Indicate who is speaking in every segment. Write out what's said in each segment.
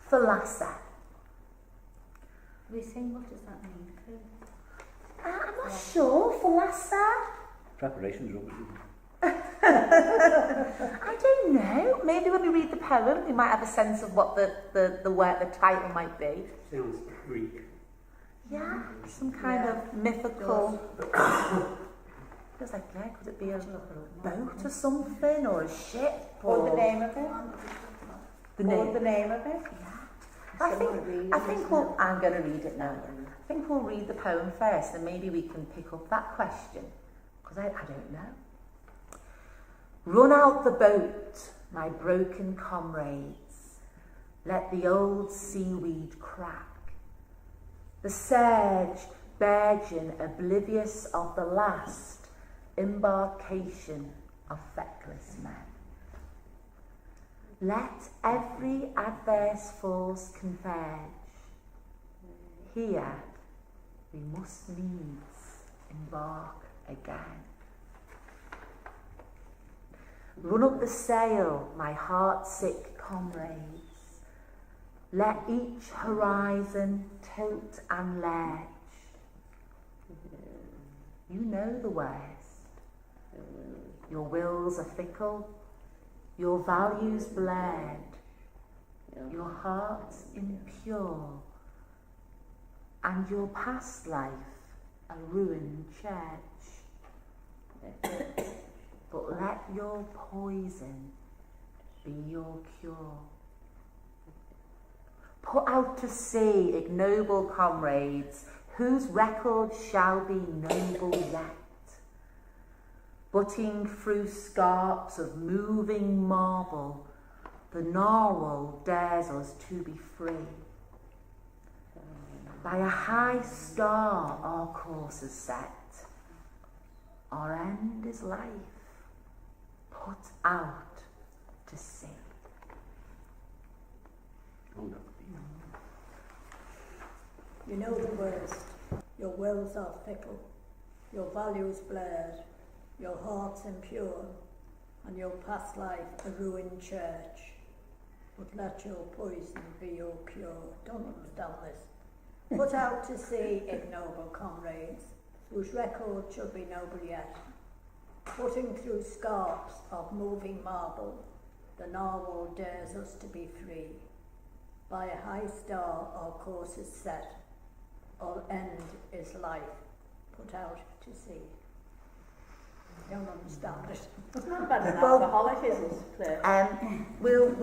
Speaker 1: Thalassa.
Speaker 2: We saying, what does that mean?
Speaker 1: I'm not sure. Thalassa?
Speaker 3: Preparation's rubbish.
Speaker 1: I don't know. Maybe when we read the poem, we might have a sense of what the title might be.
Speaker 4: Sounds Greek.
Speaker 1: Yeah, some kind of mythical. Feels like, yeah, could it be a boat or something, or a ship,
Speaker 2: Or the name of it?
Speaker 1: The name.
Speaker 2: Or the name of it?
Speaker 1: Yeah. I think I'm going to read it now. I think we'll read the poem first, and maybe we can pick up that question, because I don't know. Run out the boat, my broken comrades. Let the old seaweed crack. The surge burgeon, oblivious of the last embarkation of feckless men. Let every adverse force converge. Here we must needs embark again. Run up the sail, my heart-sick comrades. Let each horizon tilt and lurch. You know the worst. Your wills are fickle, your values blurred, your hearts impure, and your past life a ruined church. But let your poison be your cure. Put out to sea, ignoble comrades, whose record shall be noble yet. Butting through scarps of moving marble, the narwhal dares us to be free. By a high star our course is set, our end is life, put out to sea.
Speaker 5: You know the worst. Your wills are fickle, your values blurred, your heart's impure, and your past life a ruined church. But let your poison be your cure. Don't understand this. Put out to sea, ignoble comrades, whose record shall be noble yet. Putting through scarps of moving marble, the narwhal dares us to be free. By a high star our course is set, all end is life, put out to sea. Don't understand it.
Speaker 2: It's not about an alcoholic, is it, Claire?
Speaker 1: We'll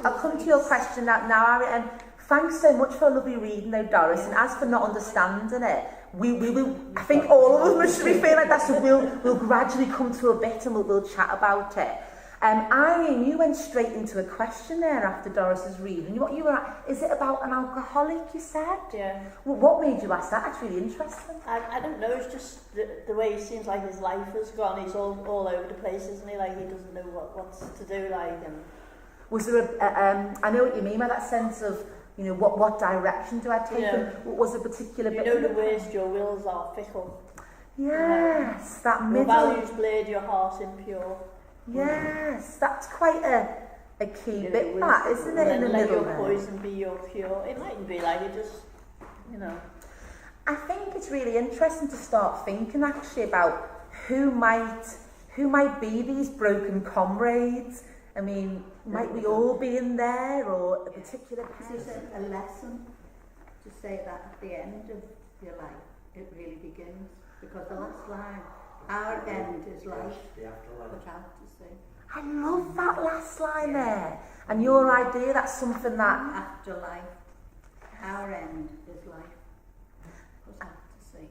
Speaker 1: I'll come to your question now, Ari, and thanks so much for a lovely reading though, Doris, and as for not understanding it, we will, I think all of us should be feeling like that, so we'll gradually come to a bit and we'll chat about it. Irene, you went straight into a question there after Doris's reading. What you were at, is it about an alcoholic, you said?
Speaker 2: Yeah.
Speaker 1: Well, what made you ask that? That's really interesting.
Speaker 2: I don't know, it's just the way he seems like his life has gone. He's all over the place, isn't he? Like he doesn't know what's to do, like. And
Speaker 1: was there I know what you mean by that sense of, you know, what direction do I take?
Speaker 2: Yeah.
Speaker 1: What was a particular bit?
Speaker 2: You know the worst, your wills are fickle.
Speaker 1: Yes, that
Speaker 2: your
Speaker 1: middle.
Speaker 2: values blurred, your heart impure.
Speaker 1: Yes, that's quite a key bit, that, isn't it, in the middle
Speaker 2: there? Let your poison be your cure. It mightn't be like it, just, you know.
Speaker 1: I think it's really interesting to start thinking actually about who might be these broken comrades. I mean, might we all be in there, or a particular person?
Speaker 6: Is it a lesson to say that at the end of your life it really begins? Because the last line, our end is life,
Speaker 4: The afterlife.
Speaker 6: put out to sea.
Speaker 1: I love that last line there. And your idea, that's something that...
Speaker 6: Afterlife, our end is life, put out to sea.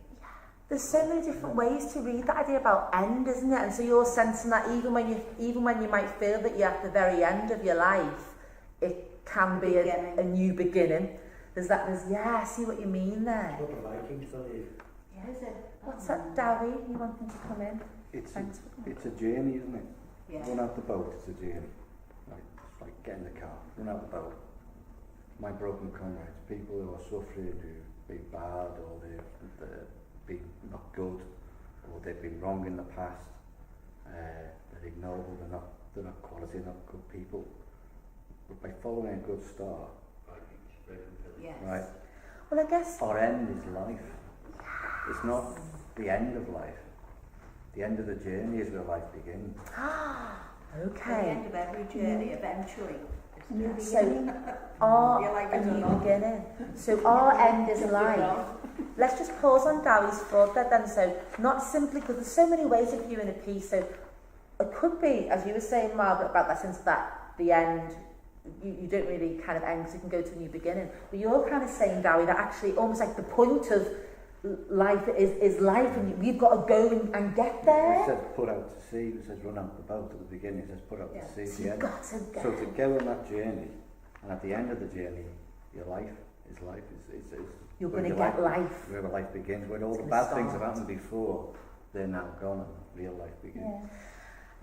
Speaker 1: There's so many different ways to read that idea about end, isn't it? And so you're sensing that even when you might feel that you're at the very end of your life, it can be a new beginning. I see what you mean there.
Speaker 4: What the Vikings believe.
Speaker 1: Yeah. Is it? What's that, Darry? You wanting to come in?
Speaker 3: It's a journey, isn't it?
Speaker 6: Yeah.
Speaker 3: Run out the boat, it's a journey. It's like get in the car, run out the boat. My broken comrades, people who are suffering, who've been bad, or they've been not good, or they've been wrong in the past. They're ignoble, they're not quality, not good people. but by following a good star,
Speaker 6: Yes.
Speaker 3: right,
Speaker 1: Well, I guess
Speaker 3: our end is life. It's not the end of life. The end of the journey is where life begins.
Speaker 6: At the
Speaker 1: okay.
Speaker 6: end of every journey, eventually. It's
Speaker 5: New
Speaker 6: just-
Speaker 1: So our
Speaker 6: You're like
Speaker 1: a
Speaker 6: it's a
Speaker 1: new
Speaker 6: long-
Speaker 1: beginning. So our end is life. Let's just pause on Dowie's thought there then. So not simply because there's so many ways of viewing a piece. So it could be, as you were saying, Margaret, about that sense that the end, you don't really kind of end because you can go to a new beginning. But you're kind of saying, Dowie, that actually almost like the point of life is life, and we've got to go and get
Speaker 3: It
Speaker 1: there.
Speaker 3: says put out to sea, it says run out the boat at the beginning, it says put out
Speaker 6: Yeah.
Speaker 3: to sea at
Speaker 1: So
Speaker 3: the
Speaker 1: you've
Speaker 3: end.
Speaker 1: got to go.
Speaker 3: So to go on that journey, and at the end of the journey, your life is
Speaker 1: You're
Speaker 3: where
Speaker 1: going to
Speaker 3: your
Speaker 1: get life.
Speaker 3: where life begins, where all
Speaker 1: It's
Speaker 3: the
Speaker 1: gonna
Speaker 3: bad things have
Speaker 1: start.
Speaker 3: happened before, they're now gone and real life begins.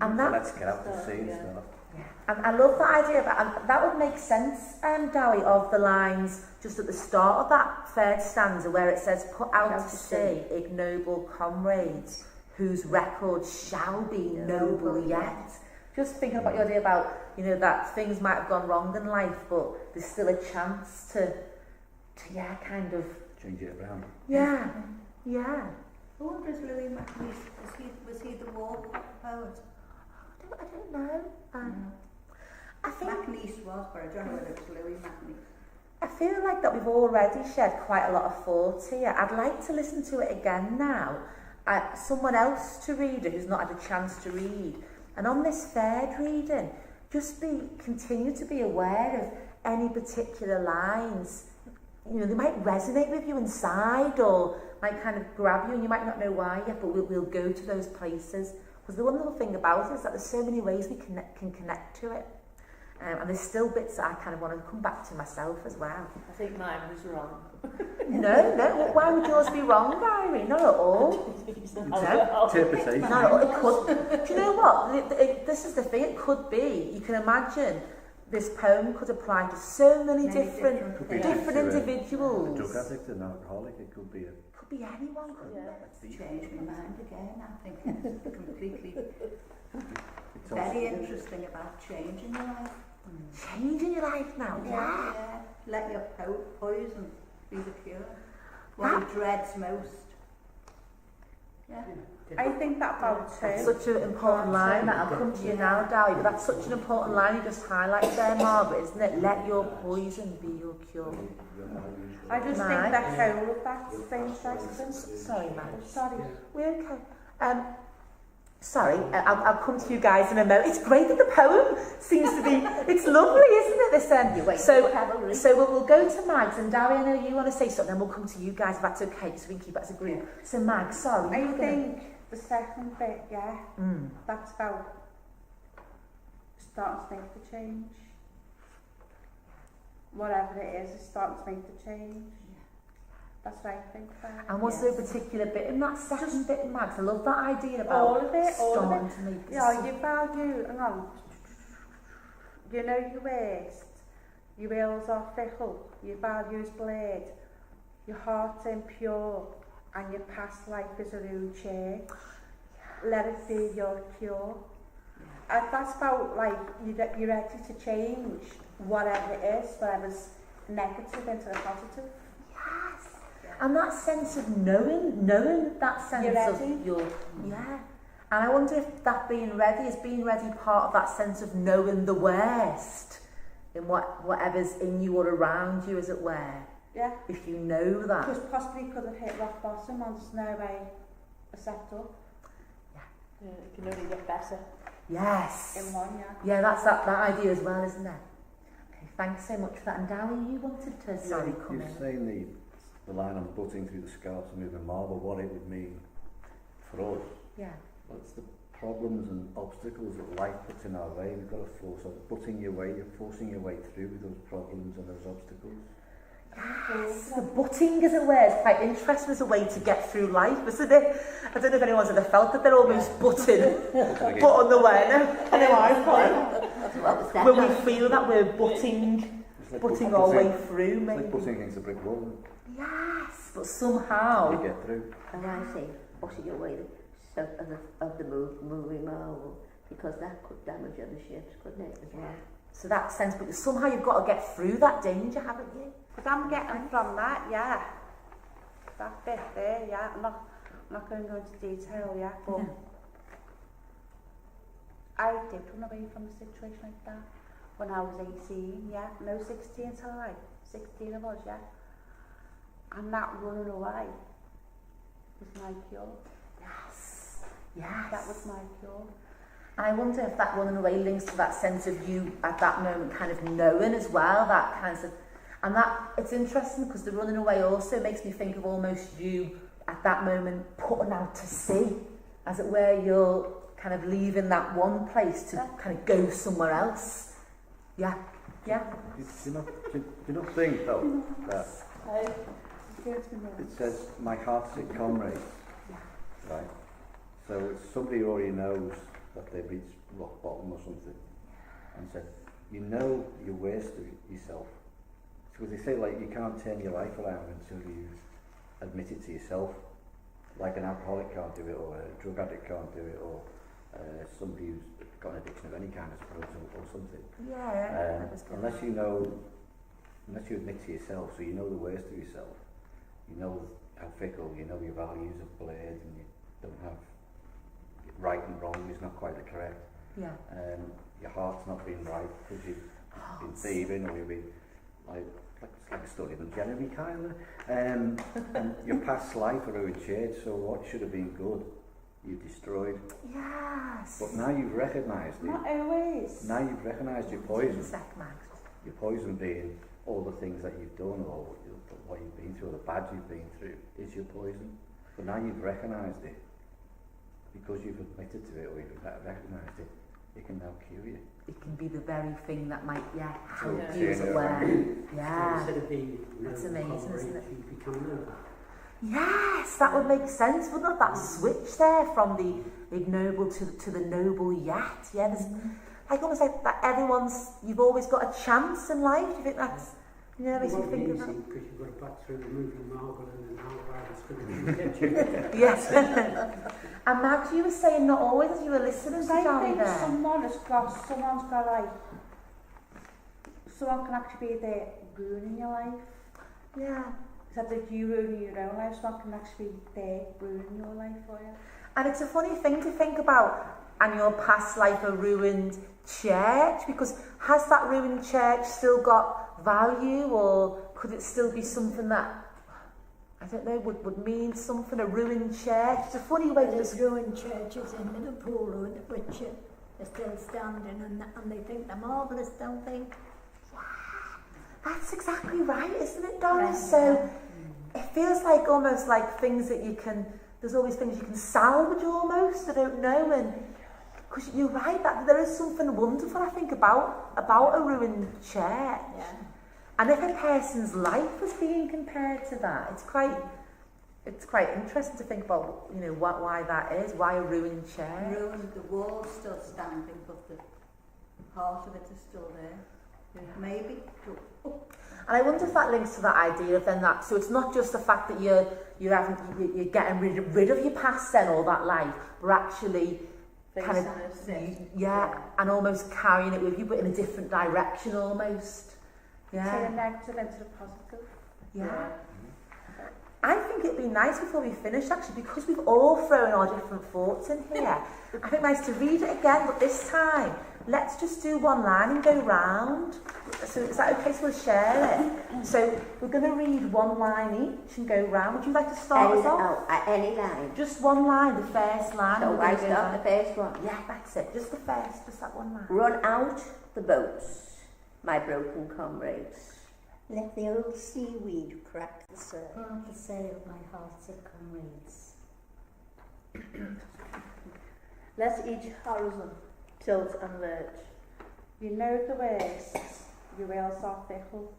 Speaker 1: And
Speaker 3: So
Speaker 1: that,
Speaker 3: let's get out to
Speaker 2: Start,
Speaker 3: sea and
Speaker 2: yeah.
Speaker 3: stuff.
Speaker 1: and I love that idea of that, and that would make sense, Dowie, of the lines just at the start of that third stanza where it says, put out to sea, ignoble comrades, whose records shall be noble yet. Just thinking about your idea about, you know, that things might have gone wrong in life, but there's still a chance to yeah, kind of,
Speaker 3: Change it around.
Speaker 1: yeah.
Speaker 6: I wonder if Louis MacNeice, was he the war poet?
Speaker 1: I don't know. I think
Speaker 6: MacNeice was, but I don't know whether it was Louis MacNeice.
Speaker 1: I feel like that we've already shed quite a lot of thought here. I'd like to listen to it again now. Someone else to read it who's not had a chance to read. And on this third reading, just continue to be aware of any particular lines. You know, they might resonate with you inside or might kind of grab you and you might not know why yet, but we'll go to those places. Because the wonderful thing about it is that there's so many ways we can connect to it. And there's still bits that I kind of want to come back to myself as well.
Speaker 2: I think mine was wrong.
Speaker 1: No, why would yours be wrong, Diary? Not at all.
Speaker 3: Interpretation.
Speaker 1: Not at all. It could. Do you know what? This is the thing. It could be. You can imagine this poem could apply to so many different
Speaker 3: Could be
Speaker 1: different
Speaker 3: to a
Speaker 1: individuals.
Speaker 3: drug addict, an alcoholic, it could be a
Speaker 1: Could be anyone, couldn't
Speaker 2: Yeah.
Speaker 1: it?
Speaker 6: Changed my mind again. I think it's completely
Speaker 3: it's
Speaker 6: very
Speaker 3: also-
Speaker 6: interesting about changing your life.
Speaker 1: Changing your life now. Yeah.
Speaker 6: Let your poison be the cure. What he dreads most. Yeah.
Speaker 7: I think that about
Speaker 1: That's
Speaker 7: too.
Speaker 1: such an important line that I'll come to you now, Dowie, but that's such an important line you just highlighted there, Margaret, isn't it? Let your poison be your cure.
Speaker 7: I just
Speaker 1: Mike?
Speaker 7: think the whole of that same section.
Speaker 1: Sorry, man.
Speaker 7: Sorry.
Speaker 1: We're okay. Sorry, I'll come to you guys in a moment. It's great that the poem seems to be, it's lovely, isn't it, this so we'll go to Mags, and Dowie, I know you want to say something, then we'll come to you guys if that's okay, so we can keep it as a group. So Mags, sorry.
Speaker 7: I think the second bit, yeah,
Speaker 1: Mm.
Speaker 7: that's about starting to make the change. Whatever it is, it's starting to make the change. That's what I think about it.
Speaker 1: And was there a particular bit in that second bit, Mags? I love that idea about
Speaker 7: all of it.
Speaker 1: starting to make the
Speaker 7: Yeah, you value, hang on, you know your waste, your wills are fickle, your values blurred, your heart's impure, and your past life is a rude chair. Let it be your cure. And that's about like you're ready to change whatever it is, whatever's negative into the positive.
Speaker 1: Yes. And that sense of knowing that sense
Speaker 7: You're
Speaker 1: of
Speaker 7: ready.
Speaker 1: your, yeah. And I wonder if that being ready part of that sense of knowing the worst in whatever's in you or around you, as it were.
Speaker 7: Yeah.
Speaker 1: If you know that.
Speaker 7: Because possibly could have hit rock bottom and there's no way a step up
Speaker 2: Yeah, it can only get better.
Speaker 1: Yes.
Speaker 7: in one, yeah.
Speaker 1: Yeah, that's that idea as well, isn't it? Okay, thanks so much for that. And Dowie, you wanted to, sorry, come
Speaker 3: You're
Speaker 1: in.
Speaker 3: saying the line on butting through the scalps and moving marble, what it would mean for us.
Speaker 1: Yeah.
Speaker 3: Well, it's the problems and obstacles that life puts in our way. We've got to force out, you're forcing your way through those problems and those obstacles.
Speaker 1: Yes, the butting, as it were, is quite interesting as a way to get through life, isn't it? I don't know if anyone's ever felt that they're almost butting, but on the way. I know I've felt when we feel that we're butting our way through,
Speaker 3: It's
Speaker 1: maybe.
Speaker 3: like butting against a brick wall.
Speaker 1: Yes, but somehow.
Speaker 3: You get through.
Speaker 8: And I say, pushing away of the moving marble, because that could damage other ships, couldn't it, as well?
Speaker 1: So that sense, but somehow you've got to get through that danger, haven't you?
Speaker 7: But I'm getting from that, yeah. That bit there, yeah. I'm not going to go into detail, yeah, but I did run away from a situation like that when I was 18, yeah. No, 16 till I 16 I was, yeah. And that running away was my cure.
Speaker 1: Yes. Yes.
Speaker 7: That was my cure.
Speaker 1: And I wonder if that running away links to that sense of you at that moment kind of knowing as well, that kind of, and that, it's interesting because the running away also makes me think of almost you at that moment putting out to sea, as it were, you're kind of leaving that one place to kind of go somewhere else. Yeah. Yeah.
Speaker 3: Do you not think though that it says my heartsick comrades, right? So it's somebody who already knows that they've reached rock bottom or something, and said, you know you're wasting yourself. Because they say like you can't turn your life around until you admit it to yourself. Like an alcoholic can't do it, or a drug addict can't do it, or somebody who's got an addiction of any kind, I suppose, or something.
Speaker 1: Yeah.
Speaker 3: Unless you admit to yourself, so you know the worst of yourself, you know how fickle, you know your values have blurred, and you don't have right and wrong is not quite the correct.
Speaker 1: Yeah.
Speaker 3: Your heart's not been right because you've been thieving, or you've been it's like a story of Jeremy Kyler. And your past life are ruined shade, so what should have been good, you've destroyed.
Speaker 1: Yes.
Speaker 3: But now you've recognised it.
Speaker 7: Not always.
Speaker 3: Now you've recognised your poison.
Speaker 1: Max.
Speaker 3: Your poison being all the things that you've done, or what you've been through, or the bad you've been through, is your poison. But now you've recognised it, because you've admitted to it, or you've recognised it, it can now cure you.
Speaker 1: It can be the very thing that might, help
Speaker 3: Yeah.
Speaker 1: you as it were. Yeah.
Speaker 4: Instead of being
Speaker 1: That's amazing, isn't it?
Speaker 4: you become known.
Speaker 1: Yes, that would make sense, wouldn't it? That switch there from the ignoble to the noble yet. Yeah, there's like almost like that you've always got a chance in life. Do you think that's, makes you think of that?
Speaker 4: Because you've got to back through the moving marble and then it's going to get you.
Speaker 1: Yes. And Max, you were saying not always as you were listening to
Speaker 7: I
Speaker 1: Johnny
Speaker 7: think
Speaker 1: there.
Speaker 7: someone's got like, someone can actually be there ruining your life.
Speaker 1: Yeah.
Speaker 7: Is that like you ruining your own life, someone can actually be there ruining your life for you.
Speaker 1: And it's a funny thing to think about, and your past life a ruined church, because has that ruined church still got value, or could it still be something that, I don't know, would mean something, a ruined church? It's a funny way to
Speaker 5: There's ruined churches in Liverpool which are still standing and they think they're marvellous, don't they?
Speaker 1: That's exactly right, isn't it, Doris? So it feels like almost like things that there's always things you can salvage almost, I don't know, and because you're right, that there is something wonderful, I think, about a ruined church.
Speaker 5: Yeah.
Speaker 1: And if a person's life was being compared to that, it's quite interesting to think about, why that is, why a ruined church.
Speaker 6: Ruined, the wall's still standing, but the heart of it is still there. Yeah. Maybe.
Speaker 1: And I wonder if that links to that idea of then that, so it's not just the fact that you're getting rid of your past then, all that life, but actually kind of, and almost carrying it with you, but in a different direction almost. Yeah.
Speaker 7: Turn negative into the positive.
Speaker 1: Yeah. I think it'd be nice before we finish, actually, because we've all thrown our different thoughts in here. I think it's nice to read it again, but this time, let's just do one line and go round. So is that okay? So we'll share it. So we're going to read one line each and go round. Would you like to start us off?
Speaker 8: Any line.
Speaker 1: Just one line, the first line.
Speaker 8: So I start the first one.
Speaker 1: Yeah, that's it. Just the first, just that one line.
Speaker 8: Run out the boats, my broken comrades.
Speaker 5: Let the old seaweed crack the surf. Run the sail, my heartsick comrades.
Speaker 2: Let each horizon tilt and lurch.
Speaker 7: You know the worst, your wills are fickle.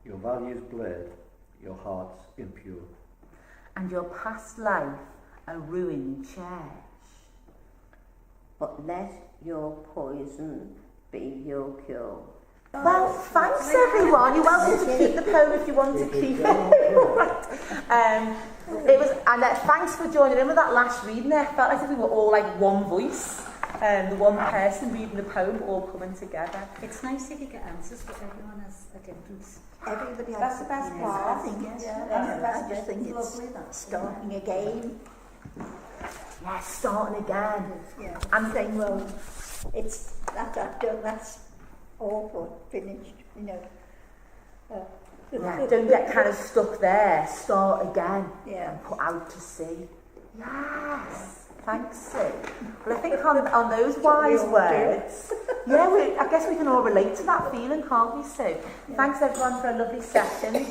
Speaker 3: Your values blurred, your heart's impure.
Speaker 1: And your past life a ruined church.
Speaker 8: But let your poison be your cure.
Speaker 1: Well, thanks everyone. You're welcome to keep the poem if you want to keep it. It was, and thanks for joining in with that last reading there. I felt like we were all like one voice. the one person reading the poem all coming together.
Speaker 9: It's nice if you get answers, but everyone has a different.
Speaker 6: Everybody has
Speaker 7: That's the best
Speaker 6: opinions.
Speaker 7: part.
Speaker 6: I think,
Speaker 5: Yeah,
Speaker 6: I just think it's
Speaker 5: lovely. That's
Speaker 6: starting again.
Speaker 1: Yeah, starting again.
Speaker 6: Yeah. I'm saying, well, it's that's awful, finished, you know.
Speaker 1: Yeah, don't get kind of stuck there. Start again
Speaker 6: Yeah.
Speaker 1: and put out to sea. Yes, thanks, Sue. Well, I think on those wise words, yeah, I guess we can all relate to that feeling, can't we, Sue? Thanks everyone for a lovely session.